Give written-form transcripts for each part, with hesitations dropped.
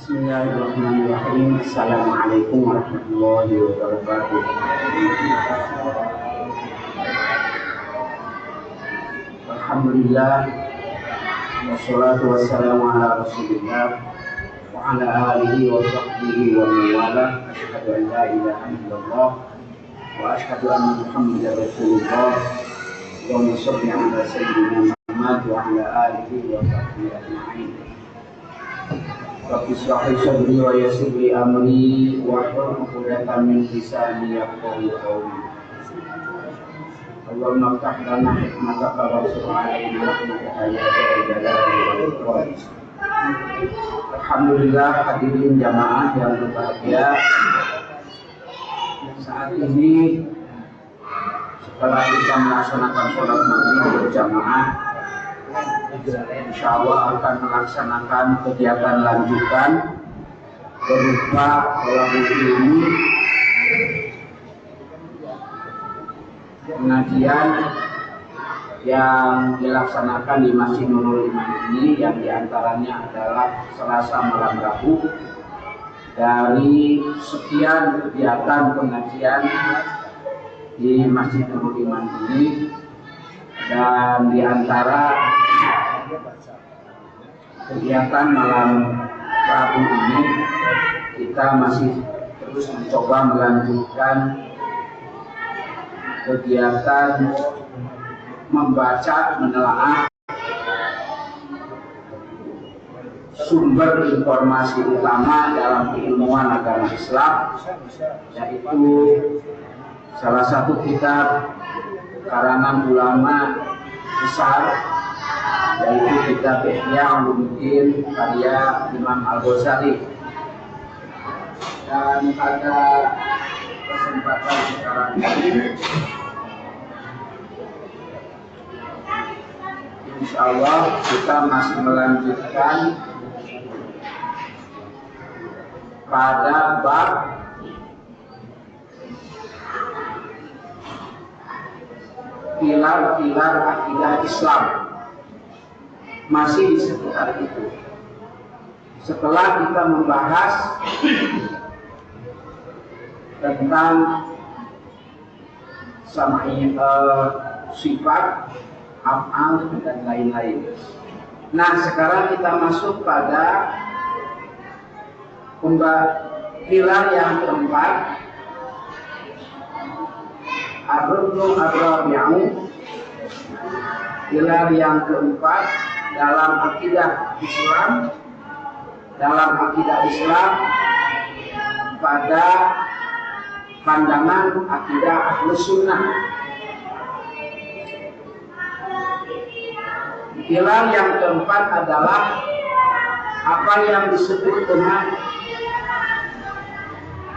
Bismillahirrahmanirrahim. Assalamualaikum warahmatullahi wabarakatuh. Alhamdulillah, wassalatu wassalamu ala rasulillah wa ala alihi wa sahbihi wa mawala. Asyhadu an la ilaha illallah wa asyhadu anna Muhammadar Rasulullah. Allahumma shalli ala sayyidina Muhammad wa ala alihi wa sahbihi ajma'in. Rabbi shrah li sadri wa yassir li amri wahlul 'uqdatam min lisani yafqahu qawli. Allahumma iftah lana hikmataka warzuq 'alaina rahmataka ya jalali wal ikram. Alhamdulillah, hadirin jamaah yang berbahagia. Saat ini setelah kita melaksanakan sholat maghrib berjamaah, insya Allah akan melaksanakan kegiatan lanjutan berupa sholat ini, pengajian yang dilaksanakan di Masjid Nurul Iman ini, yang diantaranya adalah Selasa malam Rabu. Dari sekian kegiatan pengajian di Masjid Nurul Iman ini, dan diantara kegiatan malam Rabu ini kita masih terus mencoba melanjutkan kegiatan membaca, menelaah sumber informasi utama dalam keilmuan agama Islam, yaitu salah satu kitab karangan ulama besar, yaitu kitab Ihya Ulumuddin karya Imam Al-Ghazali. Dan pada kesempatan sekarang ini, insya Allah kita masih melanjutkan pada bab pilar-pilar akidah Islam, masih di sekitar itu. Setelah kita membahas tentang sifat, af'al dan lain-lain. Nah, sekarang kita masuk pada pilar yang keempat, ar-ruknu ar-rabi'u, pilar yang keempat dalam akidah Islam, pada pandangan akidah Ahlus Sunnah. Pilar yang keempat adalah apa yang disebut dengan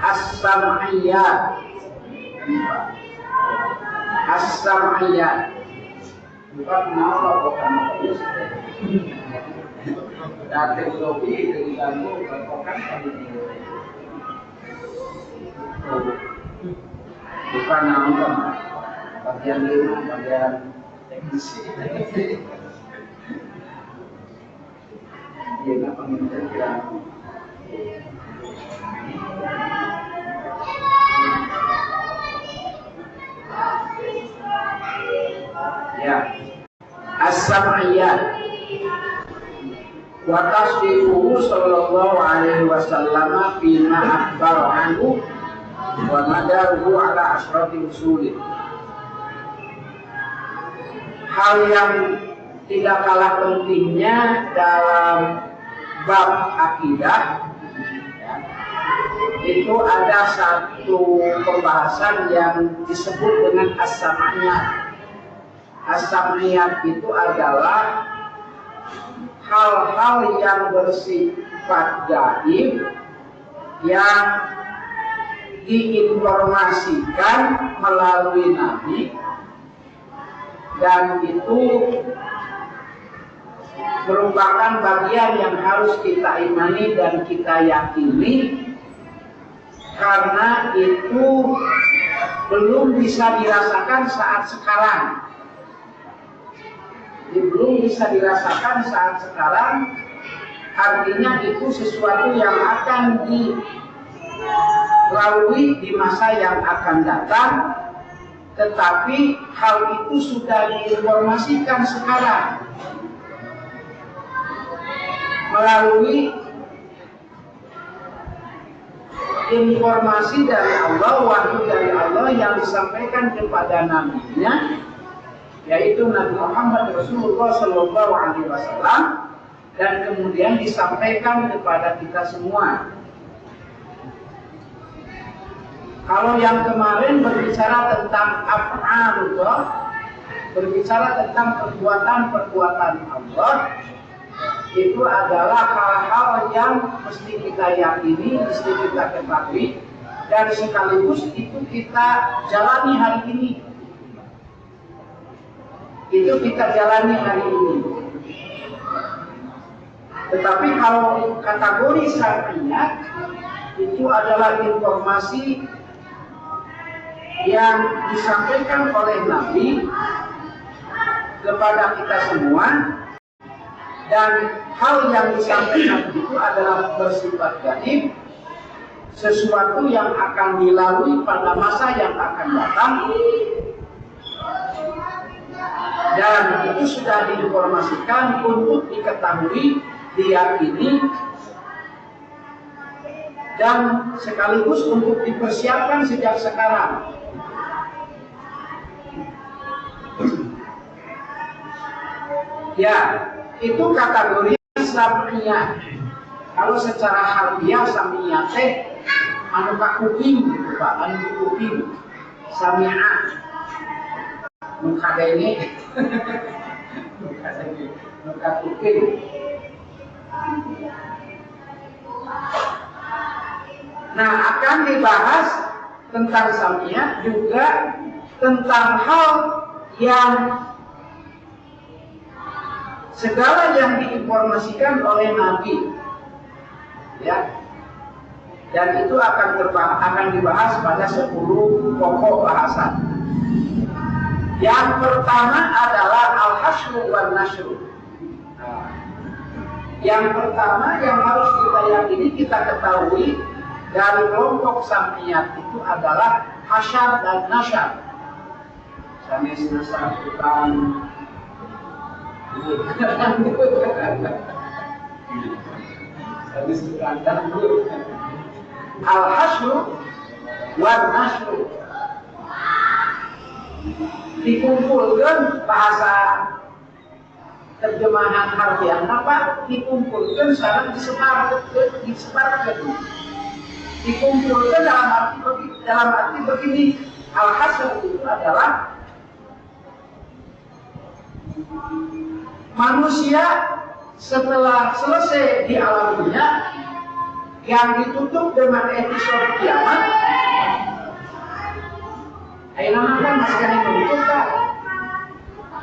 as-sam'iyat. As-sam'iyat bukan nama, bukan dan teknologi diganggu bukan bukan nama, bagian lima, bagian teknis. Dia pengintegrasi. Ya, as-sam'iyat wa tasdiquhu sallallahu alaihi wasallam bima akhbar anhu wa madaruhu ala asrati usulin. Hal yang tidak kalah pentingnya dalam bab akidah, itu ada satu pembahasan yang disebut dengan as-sam'iyat. As-sam'iyat itu adalah hal-hal yang bersifat gaib yang diinformasikan melalui Nabi, dan itu merupakan bagian yang harus kita imani dan kita yakini, karena itu belum bisa dirasakan saat sekarang. Belum bisa dirasakan saat sekarang artinya itu sesuatu yang akan dilalui di masa yang akan datang, tetapi hal itu sudah diinformasikan sekarang melalui informasi dari Allah, wahyu dari Allah yang disampaikan kepada nabinya, yaitu Nabi Muhammad Rasulullah Sallallahu Alaihi Wasallam, dan kemudian disampaikan kepada kita semua. Kalau yang kemarin berbicara tentang af'alullah, berbicara tentang perbuatan-perbuatan Allah, itu adalah hal-hal yang mesti kita yakini, mesti kita ketahui, dan sekaligus itu kita jalani hari ini. Itu kita jalani hari ini. Tetapi kalau kategori syariat itu adalah informasi yang disampaikan oleh Nabi kepada kita semua, dan hal yang disampaikan itu adalah bersifat gaib, sesuatu yang akan dilalui pada masa yang akan datang, dan itu sudah diinformasikan untuk diketahui, diyakini, dan sekaligus untuk dipersiapkan sejak sekarang. Ya, itu kategori samiyah. Kalau secara harfiah samiyah teh anu kuping gitu Pak, anu kuping. Samiyah. Muka ini. Muka kuping. Nah, akan dibahas tentang samiyah juga tentang hal yang segala yang diinformasikan oleh Nabi, ya, dan itu akan dibahas pada 10 pokok bahasan. Yang pertama adalah al-hasyru wan nasyru. Yang pertama yang harus kita yakini, kita ketahui dari kelompok samiyat itu adalah hasyar dan nasyar. Sanes nasar bukan al-hasyru wan nasyru, dikumpulkan bahasa terjemahan harfiah apa? Dikumpulkan sekarang disebarkan. Dikumpulkan dalam arti begini, al-hasyru itu adalah manusia setelah selesai di alam dunia yang ditutup dengan episode kiamat. Ayo nama kan masih kan yang nuntut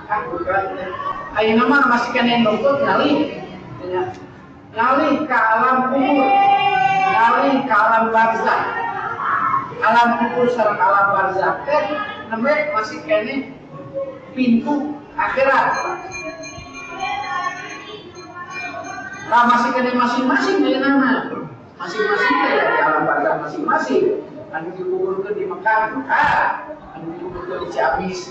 kan? Bukan. Ayo nama masih kan yang nuntut ngalih ke alam kubur, ngalih ke alam barzakh. Alam kubur sareng alam barzakh teh nembe masih kene pintu akhirat. Nah, masih kena masing-masing dari nama, masing-masing ya di alam barzakh masing-masing. Anu dikuburkan di Mekah, anu dikuburkan di Ciamis,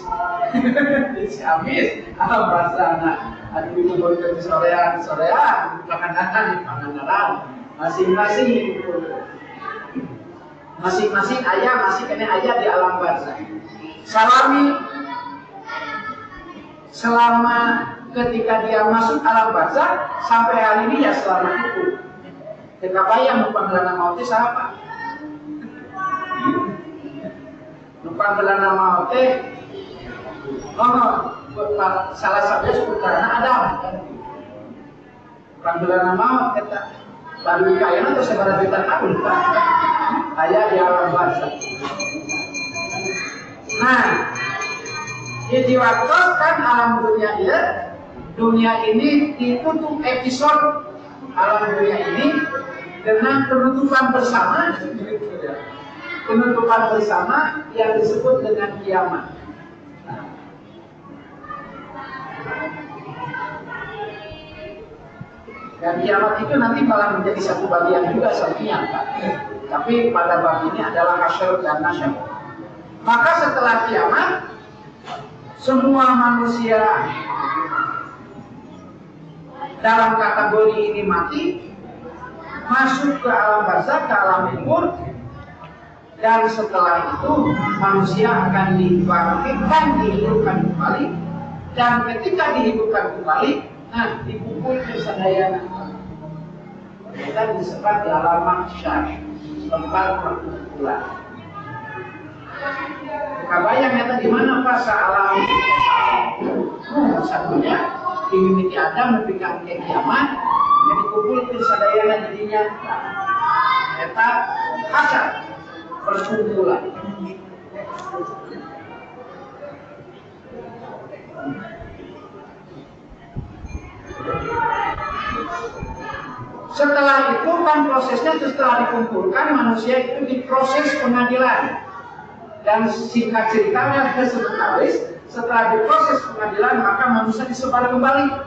di Ciamis alam barzakh. Anu dikuburkan di sorean, di Pangandaran, masing-masing dikuburkan. Masing-masing ayah masih kena ayah di alam barzakh. Salami selama ketika dia masuk alam barzakh sampai hari ini ya selama itu. Kenapa yang numpang mautnya siapa? Numpang mautnya, salah satunya putranya Adam. Numpang maut kita baru kaya atau sebarang juta tahun ayah di alam barzakh. Nah, diwakilkan alam dunia ini ditutup episode alam dunia ini dengan penutupan bersama, yang disebut dengan kiamat. Dan kiamat itu nanti malah menjadi satu bagian juga sebenarnya. Tapi pada bab ini adalah hasyr dan nasyr. Maka setelah kiamat, semua manusia dalam kategori ini mati, masuk ke alam barzakh, ke alam kubur, dan setelah itu manusia akan dibangkitkan, dihidupkan kembali, dan ketika dihidupkan kembali, nah dikumpulkan sadayana. Kita disebut di alam mahsyar, tempat perkumpulan. Kabayang ya tadi mana pas alam satunya dimiliki Adam membikin kiamat, yang dikumpulkan sadayana jadinya eta hasyar perkumpulan. Setelah itu kan prosesnya setelah dikumpulkan manusia itu diproses pengadilan. Dan singkat ceritanya sebenarnya setelah diproses pengadilan maka manusia disebar kembali.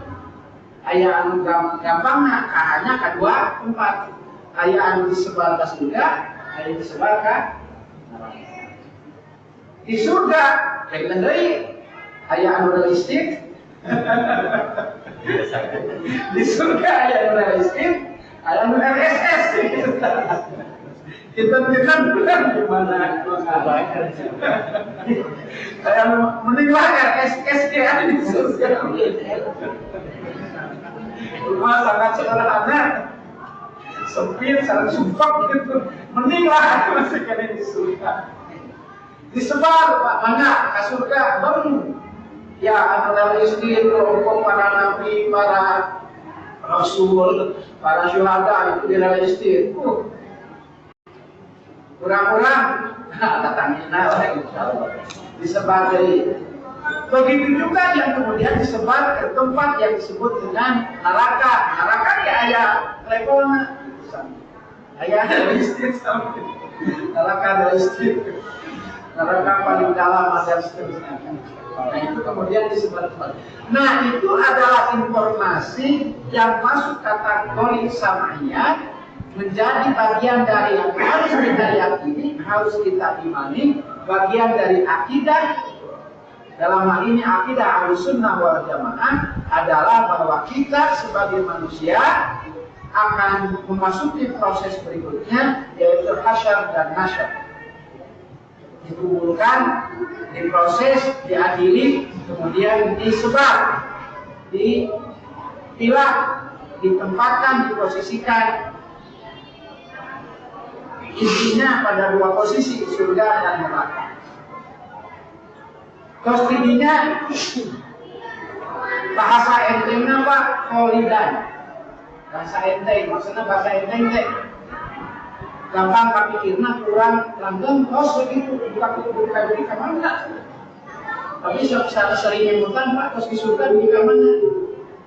Aya anu gampangna hanya kedua tempat. Aya anu disebar ke surga, aya disebar ke neraka. Di surga beken deui aya anu realistik. Di surga aya anu realistik, aya anu RSS. Kita benar gimana? Saya mending lah RSS ya di surga. Rumah sangat sederhana, sempit, sangat sumpah gitu. Mending lah masih kena di surga. Disebar mana ke surga bang? Ya antara istri, kelompok para nabi, para rasul, para syuhada itu direalistir. Kurang-kurang datangnya disebar dari. Begitu juga yang kemudian disebar ke tempat yang disebut dengan neraka. Neraka ya ayah levelnya, ayah realistik sampai neraka realistik, neraka paling dalam dan seterusnya. Nah itu kemudian disebar kembali. Nah itu adalah informasi yang masuk kategori sam'iyah, menjadi bagian dari yang harus kita yakini, harus kita imani, bagian dari akidah. Dalam hal ini akidah Ahlussunnah wal Jamaah adalah bahwa kita sebagai manusia akan memasuki proses berikutnya, yaitu hasyar dan nasyar. Dikumpulkan, diproses, diadili, kemudian disebar, dipilah, ditempatkan, diposisikan. Intinya pada dua posisi, surga dan neraka. Terus intinya bahasa entengnya Pak, kholidan. Bahasa enteng, maksudnya bahasa enteng teh gampang kapikirna kurang langgeng, kos begitu, buka diri ke mana. Tapi secara sering nyebutan Pak, kos di surga di mana?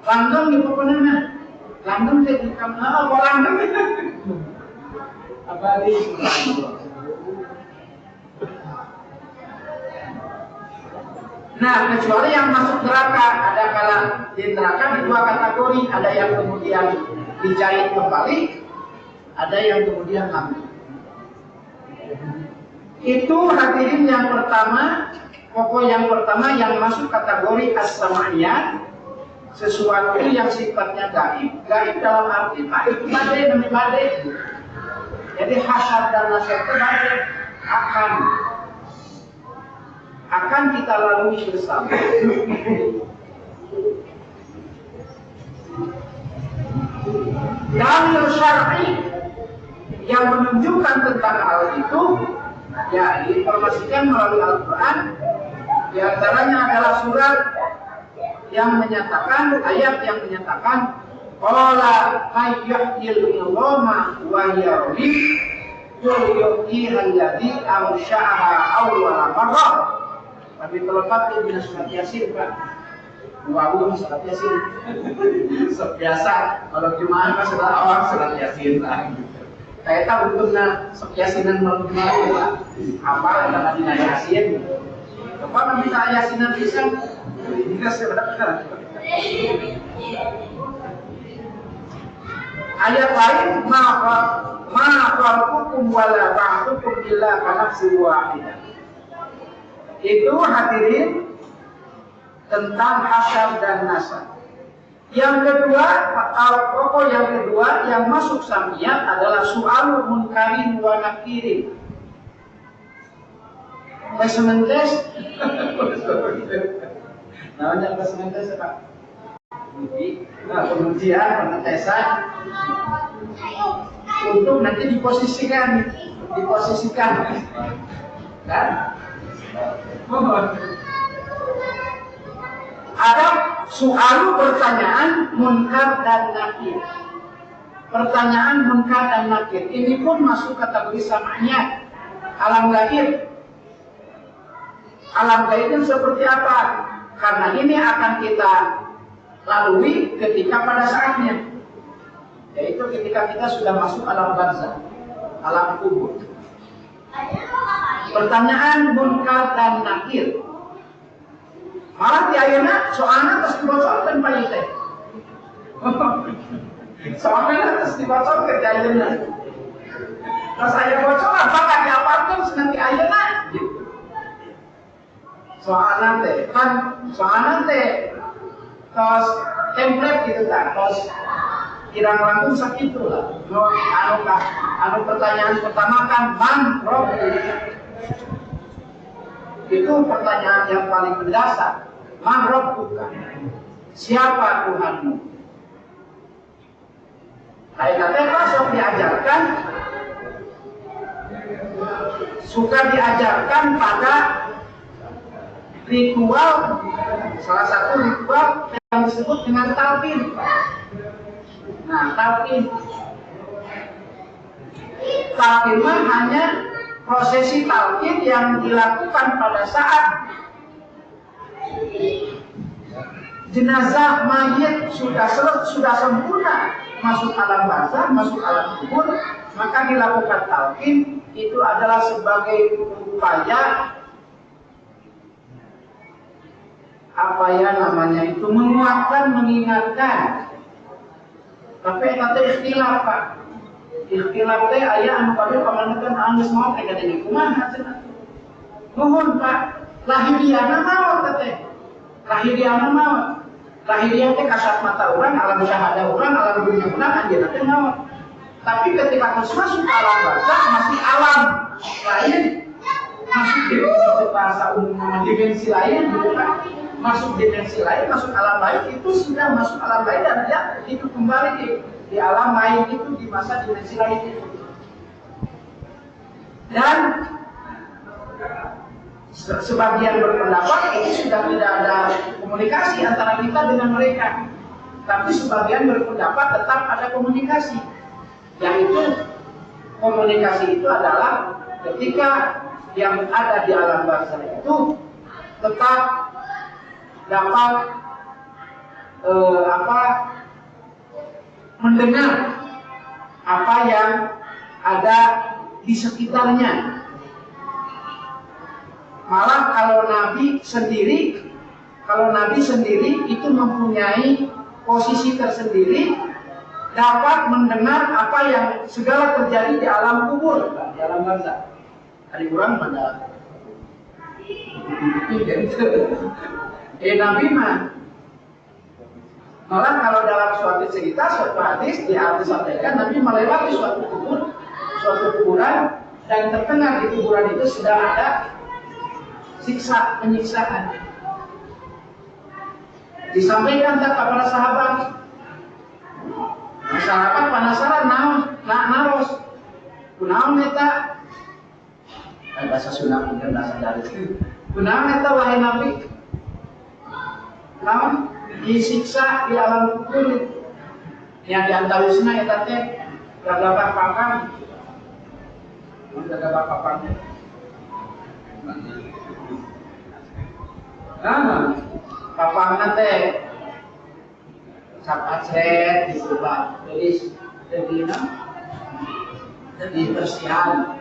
Langgeng di pokoknya, langgeng teh di mana? Apa langgeng? Apa di Nah, kecuali yang masuk neraka, ada kala di neraka di dua kategori, ada yang kemudian dijahit kembali, ada yang kemudian mati. Itu hadirin yang pertama, pokok yang pertama yang masuk kategori as-sam'iyah, sesuatu yang sifatnya gaib. Gaib dalam arti Pak itu badai demi badai. Jadi hasyar dan nasyar itu badai akan kita lalui bersama. Dalil syar'i yang menunjukkan tentang hal itu ya diinformasikan melalui Al-Quran. Di antaranya adalah surat yang menyatakan, ayat yang menyatakan qala hayyul ilma wa yarbi qul yu'tiha alladhi ansha'aha awwala marrah. Tapi terlepas di surat Yasin Pak. Wawu surat Yasin. Biasa kalau gimana surat awal surat Yasin lah. Kayak tahu untungnya surat Yasinan malam kemarin Pak. Apa ada di Yasin? Coba nanti Yasinan bisa. Ini kan sudah. Ayat lain, ma khalqukum wala ba'thukum illa kanafsin wahidah. Itu hadirin tentang hasab dan nasab. Yang kedua, pokok yang kedua yang masuk samiyat adalah soal munkarin wa nakirin. Placement test. Namanya placement test apa? Pengujian, pengetesan untuk nanti diposisikan, kan? Ada soal pertanyaan munkar dan nakir. Pertanyaan munkar dan nakir ini pun masuk kategori samanya alam gaib. Alam gaib itu seperti apa? Karena ini akan kita lalui ketika pada saatnya, yaitu ketika kita sudah masuk alam barzakh, alam kubur. Pertanyaan munkar dan nakir. Malah di ayeuna soalnya terus dibocorkan Pak Yute. Soalnya terus dibocorkan di ayeuna. Pas saya bocor apakah diaparkan nanti ayeuna gitu. Soalnya teh tos template gitu kan, tos kirang langkung sakitu lah. Anu pertanyaan pertama kan man rob. Itu pertanyaan yang paling mendasar. Man rabbuka? Siapa Tuhanmu? Ayat-ayat masuk diajarkan, suka diajarkan pada ritual, salah satu ritual yang disebut dengan talqin. Nah, talqin mah hanya prosesi talqin yang dilakukan pada saat jenazah mayit sudah sempurna masuk alam barzakh, masuk alam kubur, maka dilakukan talqin. Itu adalah sebagai upaya menguatkan, mengingatkan. Tapi kata ikhtilaf Pak, ikhtilaf teh aya anu kabeh pamaneukeun geus maot teh katanya kumaha cenah. Nuhun Pak, lahiriana maot teh. Lahirian teh kasat mata urang, alam syahada urang, alam dunia urang anjeunna teh maot. Tapi ketika geus masuk alam barzakh masih alam lain, masuk di bahasa umum dimensi lain gitu kan. Masuk dimensi lain, masuk alam lain, itu sudah masuk alam lain dan dia hidup kembali di alam lain itu, di masa dimensi lain itu. Dan sebagian berpendapat ini sudah tidak ada komunikasi antara kita dengan mereka, tapi sebagian berpendapat tetap ada komunikasi. Yang itu komunikasi itu adalah ketika yang ada di alam barzakh itu tetap dapat mendengar apa yang ada di sekitarnya. Malah kalau Nabi sendiri itu mempunyai posisi tersendiri, dapat mendengar apa yang segala terjadi di alam kubur, di alam barzakh. Hari kurang pada Nabi mah malah kalau dalam suatu cerita, suatu hadis disampaikan Nabi melewati suatu kuburan, dan terdengar di kuburan itu sedang ada penyiksaan. Disampaikan kepada sahabat. Sahabat penasaran naros. Kunaon eta? Bahasa Sunda mungkin bahasa dari itu. Kunaon eta wahai Nabi? Naon disiksa di alam kubur yang diantawisna eta teh gagabah papan. Gagabah papannya. Papanna teh sapacret disebut tulis jadi tersian.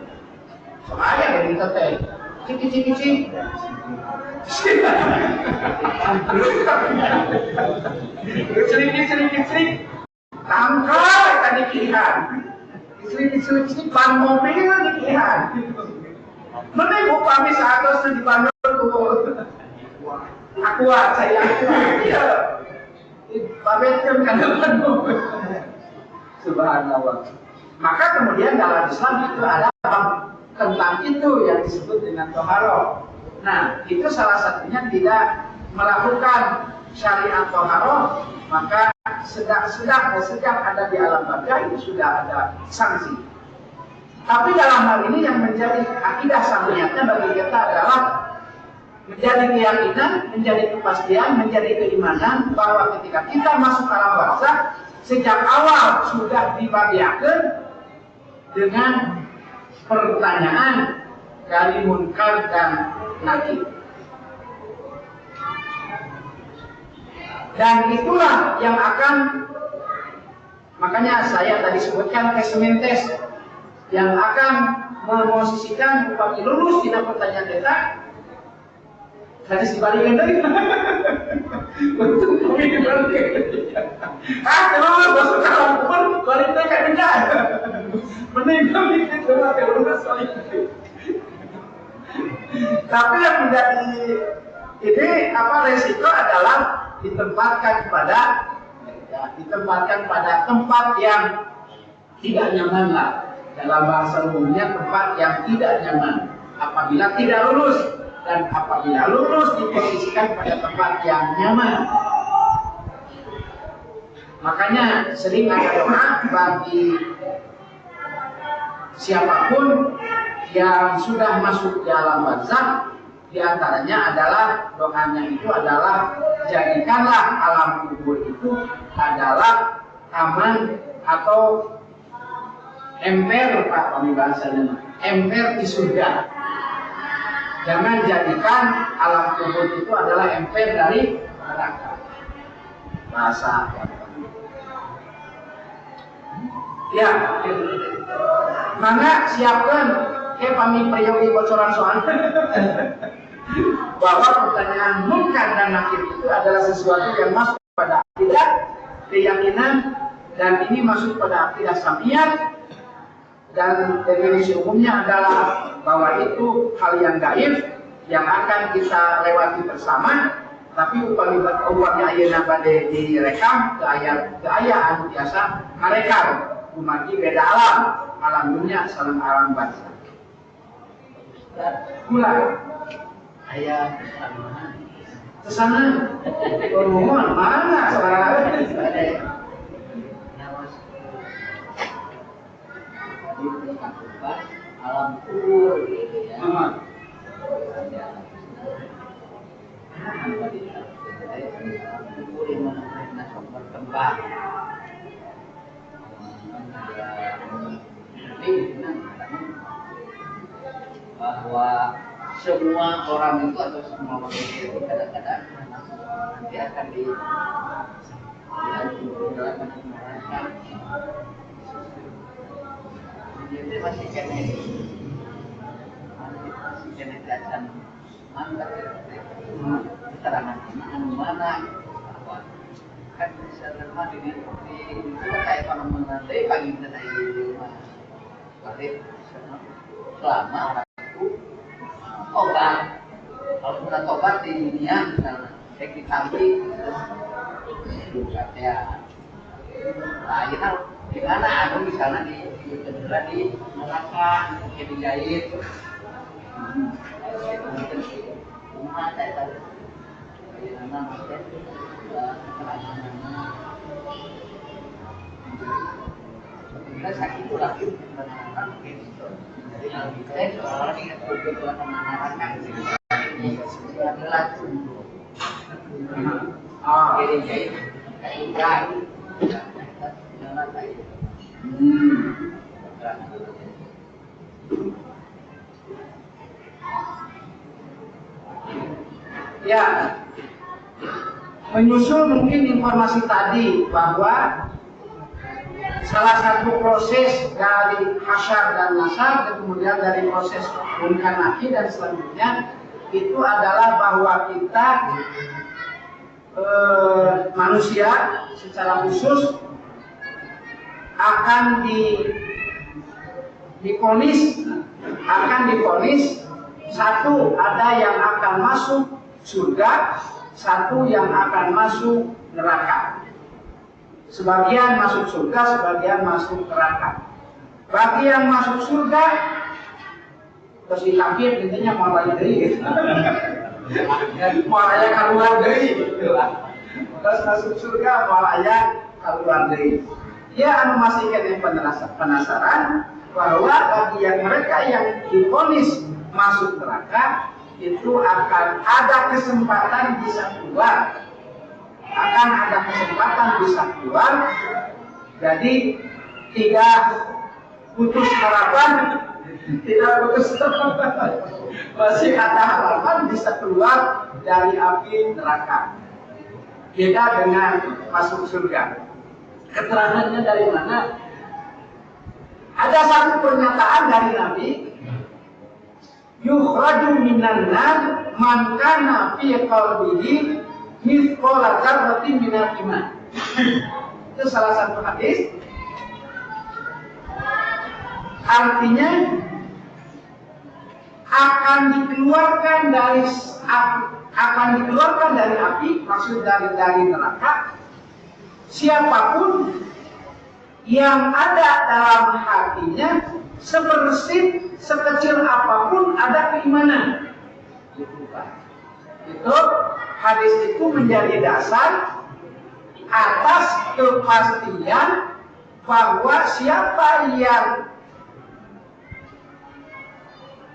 Soalnya dari teh cik. Sedikit. Tangkal kadikihan. Istri ban mobil dikihan. Mending upami saatosna di bandar tuh. Akuat, saya akuat. Iya. Pabetkan karena ban mobil. Subhanallah. Maka kemudian dalam Islam itu ada tentang itu yang disebut dengan toharoh. Nah, itu salah satunya tidak melakukan syariat toharoh, maka sejak ada di alam barzah itu sudah ada sanksi. Tapi dalam hal ini yang menjadi akidah samiyatnya bagi kita adalah menjadi keyakinan, menjadi kepastian, menjadi keimanan bahwa ketika kita masuk alam barzah sejak awal sudah dibagiakan dengan pertanyaan dari munkar dan nakir. Dan itulah yang akan, makanya saya tadi sebutkan assessment test yang akan memosisikan upami lulus tidak pertanyaan kita. Tadi dibalikin dari untuk kalau masuk ke alam pun balik mereka tidak meninggal itu pakai lulus soalnya. Tapi yang menjadi ini resiko adalah ditempatkan pada tempat yang tidak nyaman lah. Dalam bahasa umumnya tempat yang tidak nyaman apabila tidak lulus, dan apabila lulus diposisikan pada tempat yang nyaman. Makanya sering ada doa bagi siapapun yang sudah masuk di alam barzakh, di antaranya adalah doanya itu adalah jadikanlah alam kubur itu adalah taman atau emper, Pak, kami bahasanya emper di surga. Jangan jadikan alam kubur itu adalah emper dari neraka. Bahasa ya, maka siapkan kami priori bocoran soal bahwa pertanyaan munkar dan nakir itu adalah sesuatu yang masuk pada akidah, keyakinan, dan ini masuk pada akidah samiyat, dan definisi umumnya adalah bahwa itu hal yang gaib yang akan kita lewati bersama. Tapi upami ayeuna bade direkam ke ayaan biasa merekam umati beda alam dunia sareng alam barzakh. Mulai ayat kesana ngomong mana suara alam kubur gitu ya. Kubur yang mana berkembang. Bahwa semua orang itu atau semua manusia itu kadang-kadang nanti akan diatur dalam neraka. Jadi masih kena akan mantap keterangan mana kan bisa lemah di kayak orang pagi kita di rumah balik selama orang itu obat, kalau sudah tobat di dunia misalnya ditampi ya akhirnya gimana aku misalnya di neraka dijahit rumah saya tadi bagaimana maksudnya kita sakit itu lagi menerangkan begitu. Jadi kalau kita seorang yang begitu akan menerangkan ini adalah tunduk. Jadi kayak jangan kayak. Ya, menyusul mungkin informasi tadi bahwa salah satu proses dari hasyar dan nasar dan kemudian dari proses munkar nakir dan selanjutnya itu adalah bahwa kita manusia secara khusus akan diponis satu ada yang akan masuk surga, satu yang akan masuk neraka. Sebagian masuk surga, sebagian masuk neraka. Bagi yang masuk surga terus ditambah intinya mau balik dari mau ayah keluar dari terus masuk surga mau ayah keluar dari. Dia masih yang penasaran bahwa bagi yang mereka yang divonis masuk neraka itu akan ada kesempatan bisa keluar, jadi tidak putus harapan, masih ada harapan bisa keluar dari api neraka. Beda dengan masuk surga. Keterangannya dari mana? Ada satu pernyataan dari Nabi, yukhraju minan nar man kana fi qalbihi mithqala dzarratin minal iman. Itu salah satu hadis. Artinya akan dikeluarkan dari api, maksud dari neraka, siapapun yang ada dalam hatinya sepersit sekecil apapun ada keimanan. Itu hadis itu menjadi dasar atas kepastian bahwa siapa yang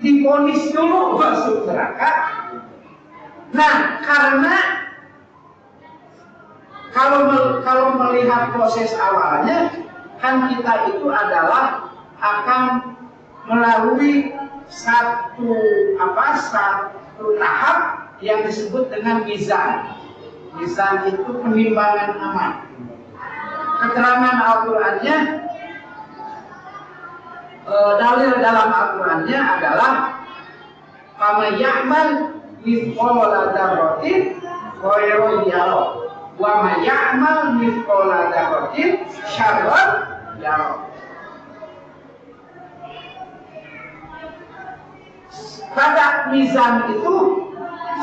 divonis dulu masuk neraka. Nah, karena kalau melihat proses awalnya, kan kita itu adalah akan melalui satu tahap yang disebut dengan mizan. Mizan itu penimbangan amal. Keterangan Al-Qur'annya, dalil dalam Al-Qur'annya adalah faman ya'mal mithqala dzarratin khairan yarah wa man ya'mal mithqala dzarratin syarran yarah. Pada mizan itu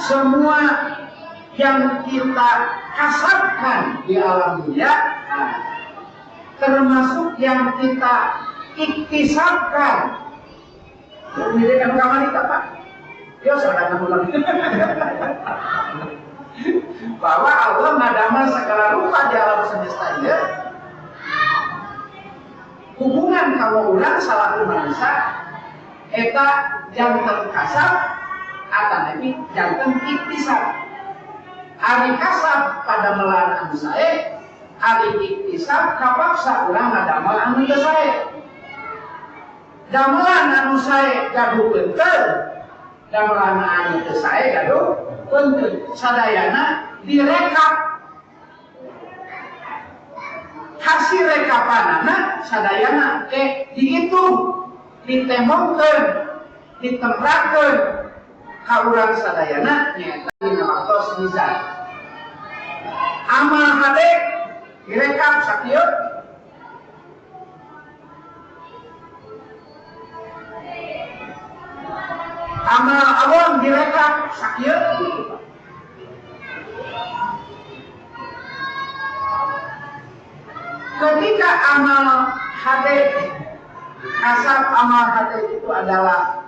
semua yang kita kasarkan di alam dunia, termasuk yang kita iktisabkan. Ini kan kamar kita Pak. Yo saudara ulang. Bahwa Allah ngadamel segala rupa di alam semesta ini. Hubungan kalau ulang salah manusia, eta jantan kasar atau nabi jantan iktisab. Ari kasar pada melarang anu sae, ari iktisab kapaksa urang ngadamel anu teu sae. Damelan anu sae gaduh beunteun, damelan anu teu sae gaduh beunteun. Sadayana direkap. Hasil rekapanana sadayana dihitung, ditemongkeun, ditembrakeun ka urang sadayana nyaeta dina waktos mizan. Amal hade direkap sakieu, amal awam direkap sakieu. Ketika amal hade, kasab amal hade itu adalah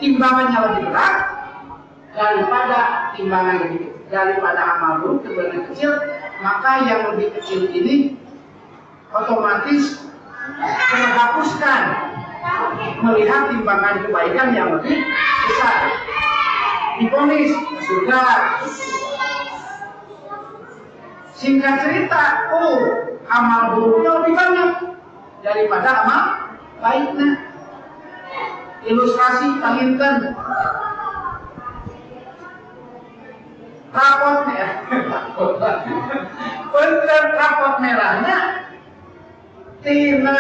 timbangannya lebih berat daripada amal buruk lebih kecil, maka yang lebih kecil ini otomatis terhapuskan melihat timbangan kebaikan yang lebih besar. Divonis surga. Singkat cerita, amal buruknya lebih banyak daripada amal baiknya. Ilustrasi palinten rapot rapot merahnya tina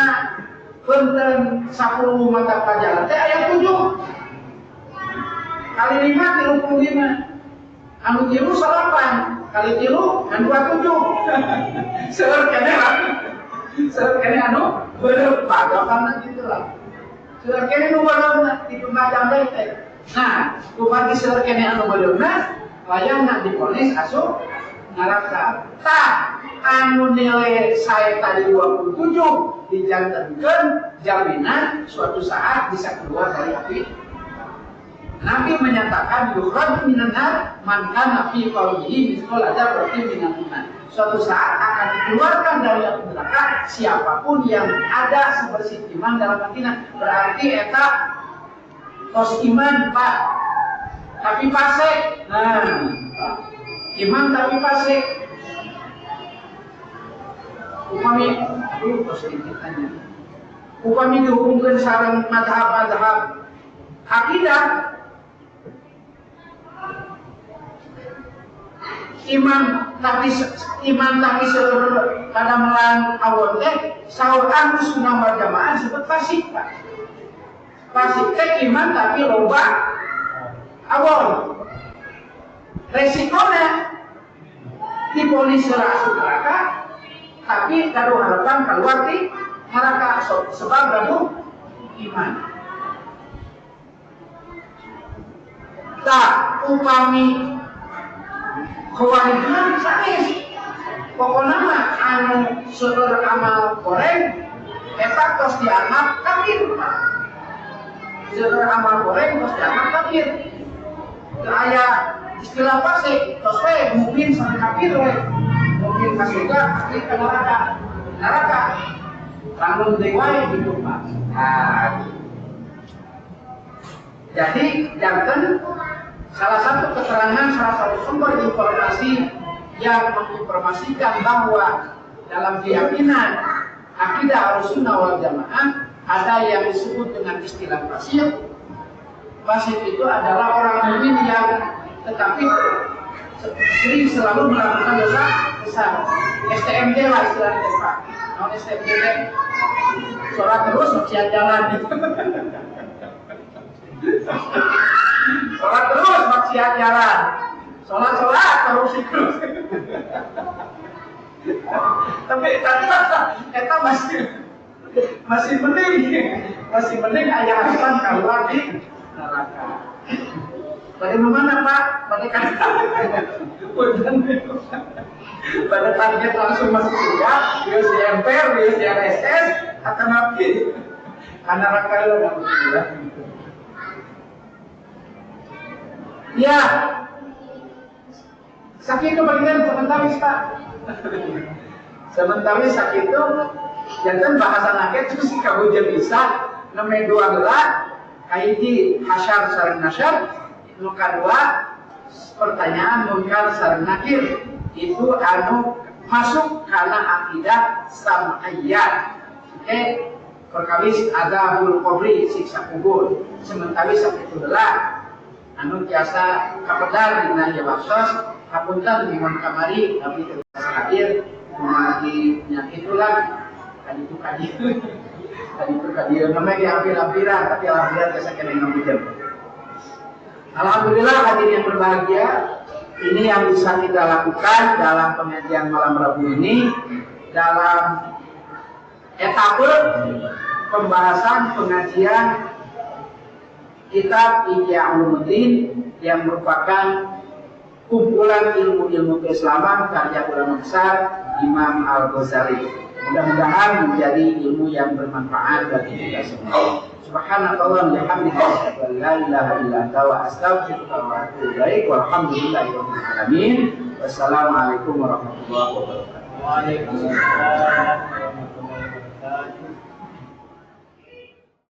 punten 10 mata pelajaran teh aya 7 kali 5 35 anu tilu 8 kali tilu kan 27 seueur keneh Sekene anu berpagapan gitulah. Sekene nu beuleuh di pemajang deui teh. Nah, kupati sekene anu beuleuh layangna diponis asup neraka. Tah anu nilai saya tadi 27 dijantankeun jaminan suatu saat bisa keluar dari api. Nabi menyatakan yukhraj minan nar man kana fi qalbihi mithqal dzarratin minan iman. Suatu saat akan dikeluarkan dari api neraka siapapun yang ada sebersih iman dalam hatinya. Berarti eta tos iman Pak, tapi fasik. Nah, iman tapi fasik. Upami tos ditanya. Upami dihubungkeun sareng mazhab-mazhab akidah, iman tapi seluruh pada melang awal teh sahur Ahlus Sunnah wal Jamaah disebut fasik Pak. Fasik teh iman tapi loba awal. Resikonya diponis asup neraka tapi kadu harapan keluar di neraka sebab kadu iman. Tak upami kewajiban sanes pokoknya mah anu seueur amal goreng eta tos dianggap kafir. Seueur amal goreng tos dianggap kafir. Aya istilah fasik tos we mukmin sampai kafir we. Mukmin ka surga, kafir ka neraka. Neraka lamun deui wae gitu Pak. Jadi jangan salah satu keterangan, salah satu sumber informasi yang menginformasikan bahwa dalam keyakinan akidah Ahlussunnah wal Jamaah ada yang disebut dengan istilah fasik. Fasik itu adalah orang mukmin yang tetapi sering selalu melakukan dosa besar. STMJ lah istilahnya Pak. Non STMJ sholat terus maksiat jalan. Sholat terus maksiat jalan. Sholat terus terus. Tapi kita masih mending ayah harapan keluar di neraka. Bagaimana Pak? Pada target langsung masuk surga, bios di MPR, bios di RSS, akan nabi. Karena neraka itu nggak berguna. Ya, sakit itu bagian sementaris Pak. Sementaris sakit itu, jangan bahasa nakit itu sih kamu bisa namanya dua gerak, kaiti hasyar sareng nasyar, nuka dua pertanyaan munkar sareng nakir itu anu masuk karena akidah sam'iyah. Oke, perkawis azabul qabri siksa kubur. Sementaris sakit itu adalah anu biasa kapedar dina ya waktos hapunten dimohon kamari tapi terus hadir memagi penyakit ulang tadi itu namanya diambil-ambilan tapi alhamdulillah biasa kena yang jam. Alhamdulillah hadirin yang berbahagia, ini yang bisa kita lakukan dalam pengajian malam Rabu ini dalam etape pembahasan pengajian kitab Ihya Ulumuddin yang merupakan kumpulan ilmu-ilmu keislaman karya ulama besar Imam Al-Ghazali. Mudah-mudahan menjadi ilmu yang bermanfaat bagi kita semua. Subhanallah bihamdihi asyhadu an la ilaha illa anta wa astaghfiruka wa atubu ilaik. Walhamdulillahirabbil alamin. Wassalamualaikum warahmatullahi wabarakatuh. Waalaikumsalam warahmatullahi wabarakatuh.